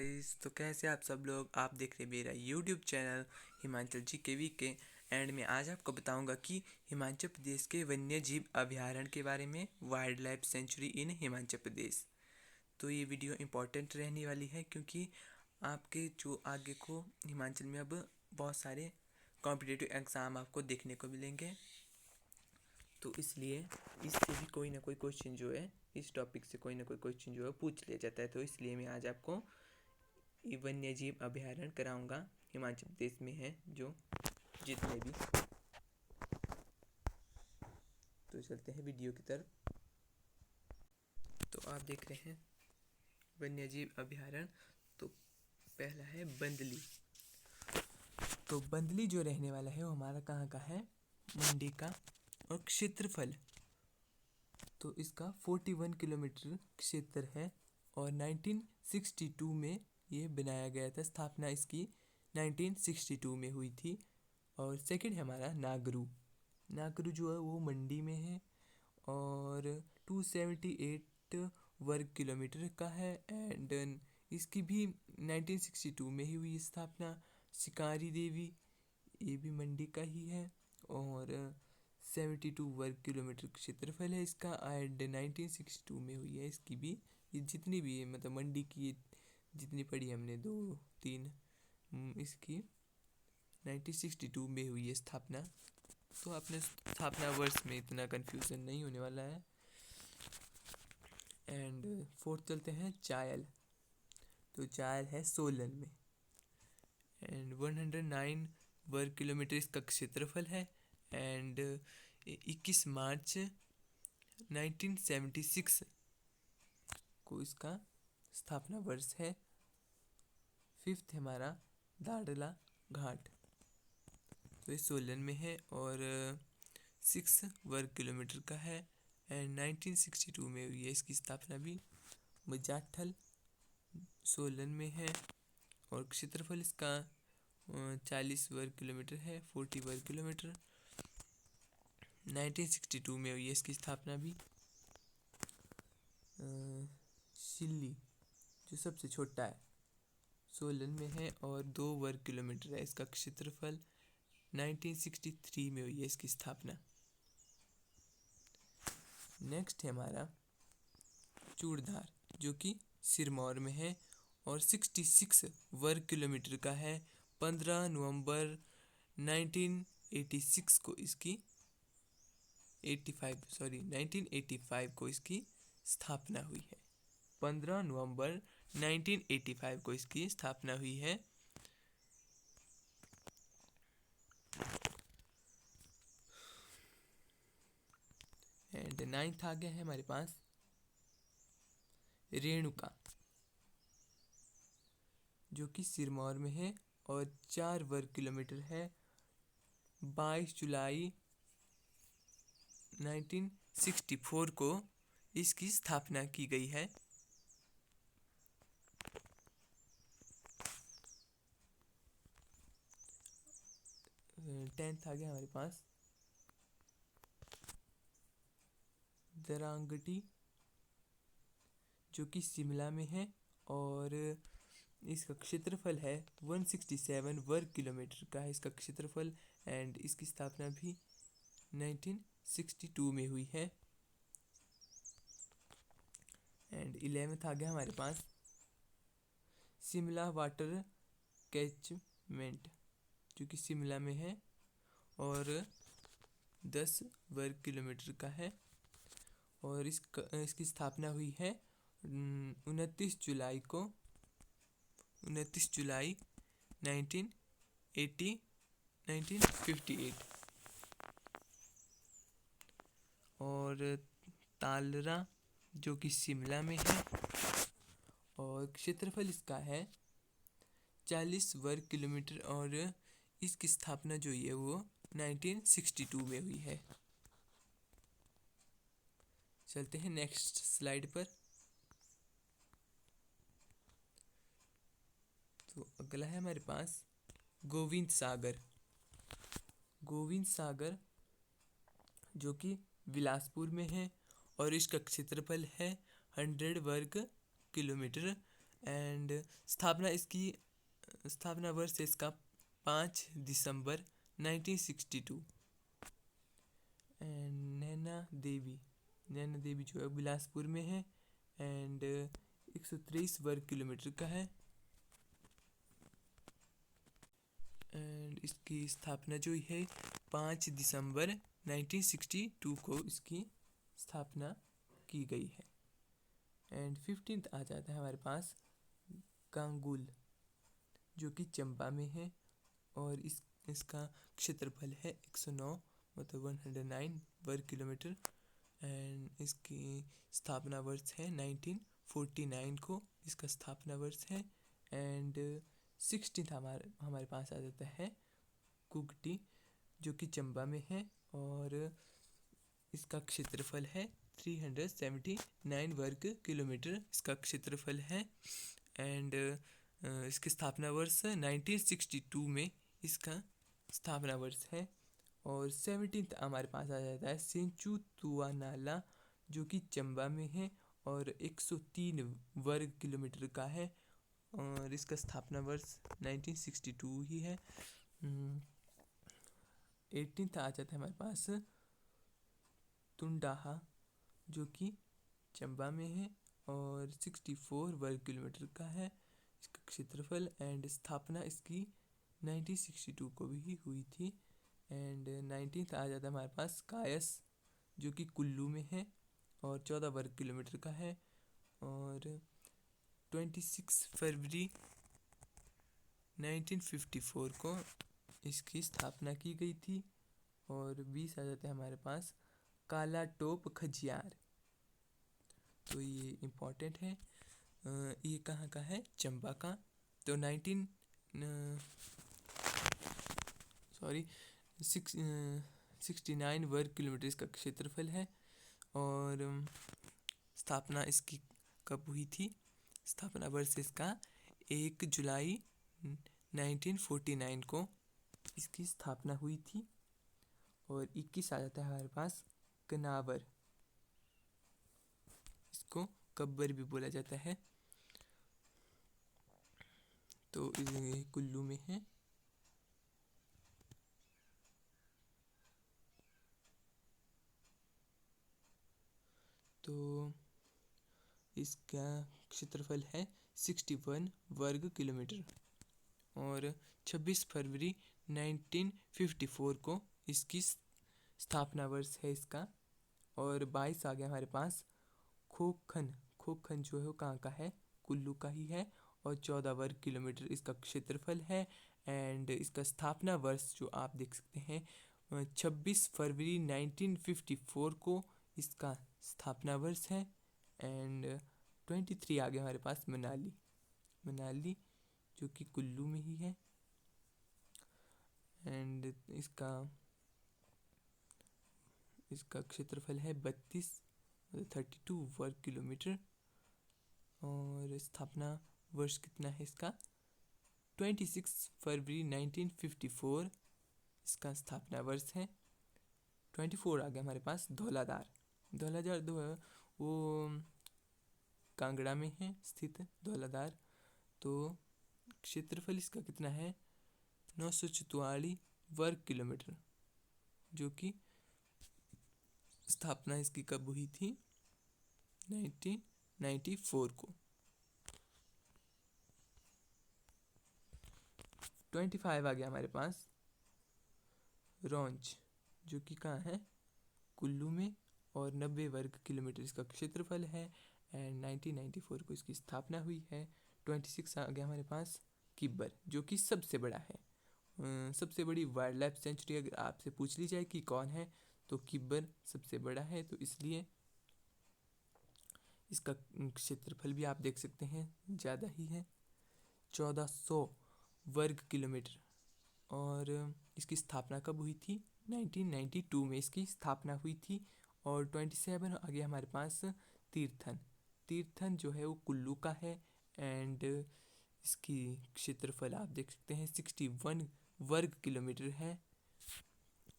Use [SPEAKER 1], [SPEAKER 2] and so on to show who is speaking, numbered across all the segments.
[SPEAKER 1] Guys, तो कैसे आप सब लोग। आप देख रहे मेरा यूट्यूब चैनल हिमाचल जी के वी के एंड में आज आपको बताऊंगा कि हिमाचल प्रदेश के वन्य जीव अभयारण्य के बारे में, वाइल्ड लाइफ सेंचुरी इन हिमाचल प्रदेश। तो ये वीडियो इम्पोर्टेंट रहने वाली है क्योंकि आपके जो आगे को हिमाचल में अब बहुत सारे कॉम्पिटिटिव एग्ज़ाम आपको देखने को मिलेंगे। तो इसलिए इससे भी कोई ना कोई क्वेश्चन जो है, इस टॉपिक से कोई ना कोई क्वेश्चन जो है पूछ लिया जाता है। तो इसलिए मैं आज आपको वन्य जीव अभयारण्य कराऊंगा हिमाचल प्रदेश में है जो जितने भी। तो चलते हैं वीडियो की तरफ। तो आप देख रहे हैं वन्य जीव अभयारण्य। तो पहला है बंदली। तो बंदली जो रहने वाला है वो हमारा कहाँ का है, मंडी का। और क्षेत्रफल तो इसका 41 किलोमीटर क्षेत्र है और 1962 में ये बनाया गया था। स्थापना इसकी 1962 में हुई थी। और सेकंड है हमारा नागरू। नागरू जो है वो मंडी में है और 278 वर्ग किलोमीटर का है एंड इसकी भी 1962 में ही हुई स्थापना। शिकारी देवी ये भी मंडी का ही है और 72 वर्ग किलोमीटर क्षेत्रफल है इसका एंड 1962 में हुई है इसकी भी। ये जितनी भी है मतलब मंडी की जितनी पढ़ी हमने 2-3 इसकी 1962 में हुई है स्थापना। तो अपने स्थापना वर्ष में इतना कंफ्यूजन नहीं होने वाला है। एंड फोर्थ चलते हैं चायल। तो चायल है सोलन में एंड 109 वर्ग किलोमीटर इसका क्षेत्रफल है एंड 21 मार्च 1976 को इसका स्थापना वर्ष है। फिफ्थ हमारा दाड़ला घाट। तो ये सोलन में है और 6 वर्ग किलोमीटर का है एंड 1962 में हुई है इसकी स्थापना भी। मजाठल सोलन में है और क्षेत्रफल इसका 40 वर्ग किलोमीटर है, 40 वर्ग किलोमीटर। 1962 में हुई है इसकी स्थापना भी। शिल्ली जो सबसे छोटा है सोलन में है और 2 वर्ग किलोमीटर है इसका क्षेत्रफल। 1963 में हुई है इसकी स्थापना। नेक्स्ट है हमारा चूड़धार जो कि सिरमौर में है और 66 वर्ग किलोमीटर का है। 15 नवंबर 1986 को इसकी 1985 को इसकी स्थापना हुई है। 15 नवंबर 1985 को इसकी स्थापना हुई है। एंड नाइन्थ आ गया है हमारे पास रेणुका जो कि सिरमौर में है और 4 वर्ग किलोमीटर है। 22 जुलाई 1964 को इसकी स्थापना की गई है। 10th आ गया हमारे पास दरांगटी जो कि शिमला में है और इसका क्षेत्रफल है 167 वर्ग किलोमीटर का है इसका क्षेत्रफल एंड इसकी स्थापना भी 1962 में हुई है। एंड 11th आ गया हमारे पास शिमला वाटर कैचमेंट जो कि शिमला में है और 10 वर्ग किलोमीटर का है और इसकी स्थापना हुई है 29 जुलाई 1958। और तालरा जो कि शिमला में है और क्षेत्रफल इसका है 40 वर्ग किलोमीटर और इसकी स्थापना जो है वो 1962 में हुई है। चलते हैं नेक्स्ट स्लाइड पर। तो अगला है हमारे पास गोविंद सागर। गोविंद सागर जो कि बिलासपुर में है और इसका क्षेत्रफल है 100 वर्ग किलोमीटर एंड स्थापना वर्ष है इसका 5 दिसंबर 1962। एंड नैना देवी जो है बिलासपुर में है एंड 123 वर्ग किलोमीटर का है। एंड इसकी स्थापना जो है 5 दिसंबर 1962 को इसकी स्थापना की गई है। एंड 15th आ जाता है हमारे पास कांगुल, जो कि चंबा में है और इसका क्षेत्रफल है 109 मतलब 109 वर्ग किलोमीटर। एंड इसकी स्थापना वर्ष है 1949 को इसका स्थापना वर्ष है। एंड 16th हमारे पास आ जाता है कुगटी, जो कि चंबा में है और इसका क्षेत्रफल है 379 वर्ग किलोमीटर इसका क्षेत्रफल है। एंड इसकी स्थापना वर्ष 1962 में इसका स्थापना वर्ष है। और 17th हमारे पास आ जाता है सेंचू तुआ नाला, जो कि चंबा में है और 103 वर्ग किलोमीटर का है और इसका स्थापना वर्ष 1962 ही है। 18th आ जाता है हमारे पास तुंडाहा, जो कि चंबा में है और 64 वर्ग किलोमीटर का है इसका क्षेत्रफल। एंड स्थापना इसकी 1962 को भी हुई थी। एंड 19th आ जाता है हमारे पास कायस, जो कि कुल्लू में है और 14 वर्ग किलोमीटर का है और 26 फरवरी 1954 को इसकी स्थापना की गई थी। और 20 आ जाते हैं हमारे पास काला टोप खजियार, तो ये इम्पोर्टेंट है। ये कहाँ का है? चंबा का। तो 69 वर्ग किलोमीटर इसका क्षेत्रफल है। और स्थापना इसकी कब हुई थी? स्थापना वर्ष इसका 1 जुलाई 1949 को इसकी स्थापना हुई थी। और 21 आ जाता है हमारे पास कनावर, इसको कब्बर भी बोला जाता है, तो ये कुल्लू में है। तो इसका क्षेत्रफल है 61 वर्ग किलोमीटर। और 26 फरवरी 1954 को इसकी स्थापना वर्ष है इसका। और 22 आ गया हमारे पास खोखन जो है वो कहाँ का है? कुल्लू का ही है और 14 वर्ग किलोमीटर इसका क्षेत्रफल है। एंड इसका स्थापना वर्ष जो आप देख सकते हैं 26 फरवरी 1954 को इसका स्थापना वर्ष है। एंड 23 आ गया हमारे पास मनाली, जो कि कुल्लू में ही है। एंड इसका क्षेत्रफल है 32 वर्ग किलोमीटर। और स्थापना वर्ष कितना है इसका? 26 फरवरी 1954 इसका स्थापना वर्ष है। 24 आ गया हमारे पास धौलाधार जो है वो कांगड़ा में है स्थित धौलाधार। तो क्षेत्रफल इसका कितना है? 944 वर्ग किलोमीटर, जो कि स्थापना इसकी कब हुई थी? 1994 को। 25 आ गया हमारे पास रॉन्च, जो कि कहाँ है? कुल्लू में और 90 वर्ग किलोमीटर इसका क्षेत्रफल है। एंड 1994 को इसकी स्थापना हुई है। 26 आ गया हमारे पास किब्बर, जो कि सबसे बड़ा है। सबसे बड़ी वाइल्ड लाइफ सेंचुरी अगर आपसे पूछ ली जाए कि कौन है, तो किब्बर सबसे बड़ा है, तो इसलिए इसका क्षेत्रफल भी आप देख सकते हैं ज़्यादा ही है, 1400 वर्ग किलोमीटर। और इसकी स्थापना कब हुई थी? 1992 में इसकी स्थापना हुई थी। और 27 आ गया हमारे पास तीर्थन जो है वो कुल्लू का है। एंड इसकी क्षेत्रफल आप देख सकते हैं 61 वर्ग किलोमीटर है।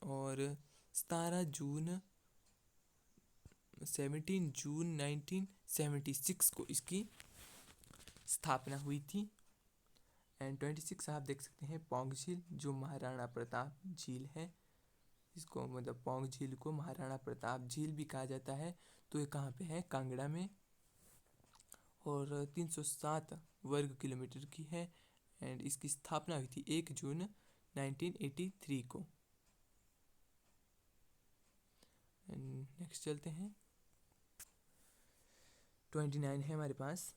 [SPEAKER 1] और 17 जून 1976 को इसकी स्थापना हुई थी। एंड 26 आप देख सकते हैं पौंग झील, जो महाराणा प्रताप झील है। इसको मतलब पौंग झील को महाराणा प्रताप झील भी कहा जाता है। तो ये कहाँ पे है? कांगड़ा में, और 307 वर्ग किलोमीटर की है। एंड इसकी स्थापना हुई थी 1 जून 1983 को। नेक्स्ट चलते हैं, 29 है हमारे पास।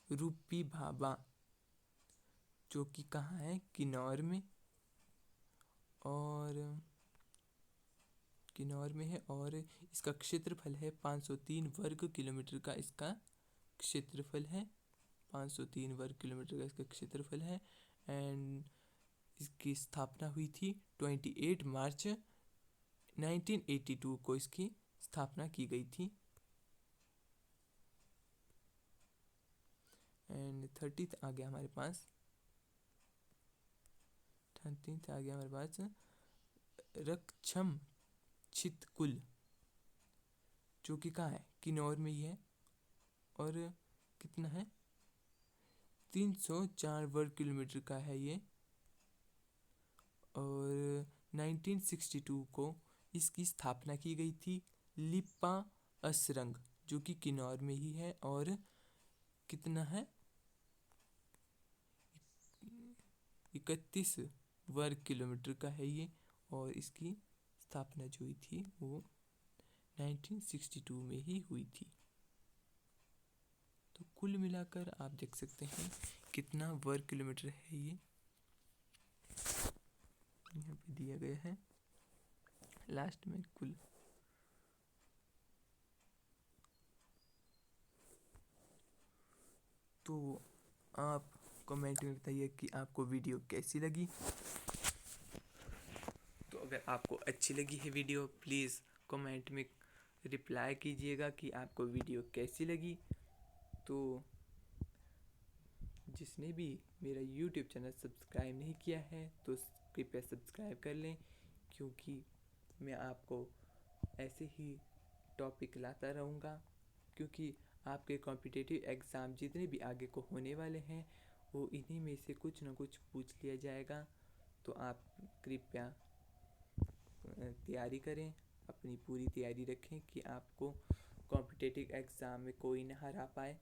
[SPEAKER 1] रूपी भाभा, जो कि कहाँ है? किन्नौर में, और किन्नौर में है। और इसका क्षेत्रफल है 503 वर्ग किलोमीटर का। इसका क्षेत्रफल है 503 वर्ग किलोमीटर का इसका क्षेत्रफल है। एंड इसकी स्थापना हुई थी 28 मार्च 1982 को इसकी स्थापना की गई थी। एंड 30th आ गया हमारे पास, 30th आ गया हमारे पास रक्षम छितकुल, जो कि कहाँ है? किन्नौर में ही है। और कितना है? 304 वर्ग किलोमीटर का है ये। और 1962 को इसकी स्थापना की गई थी। लिप्पा असरंग, जो कि किन्नौर में ही है। और कितना है? 31 वर्ग किलोमीटर का है ये। और इसकी स्थापना जो हुई थी वो 1962 में ही हुई थी। तो कुल मिलाकर आप देख सकते हैं कितना वर्ग किलोमीटर है ये, यहाँ पे दिया गया है लास्ट में कुल। तो आप कमेंट में बताइए कि आपको वीडियो कैसी लगी। तो अगर आपको अच्छी लगी है वीडियो, प्लीज़ कमेंट में रिप्लाई कीजिएगा कि आपको वीडियो कैसी लगी। तो जिसने भी मेरा YouTube चैनल सब्सक्राइब नहीं किया है तो कृपया सब्सक्राइब कर लें, क्योंकि मैं आपको ऐसे ही टॉपिक लाता रहूँगा। क्योंकि आपके कॉम्पिटिटिव एग्ज़ाम जितने भी आगे को होने वाले हैं वो इन्हीं में से कुछ ना कुछ पूछ लिया जाएगा। तो आप कृपया तैयारी करें, अपनी पूरी तैयारी रखें कि आपको कॉम्पिटिटिव एग्ज़ाम में कोई ना हरा पाए।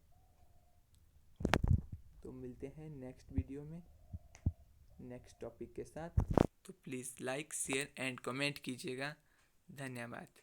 [SPEAKER 1] तो मिलते हैं नेक्स्ट वीडियो में नेक्स्ट टॉपिक के साथ। तो please like, share and comment कीजिएगा। धन्यवाद।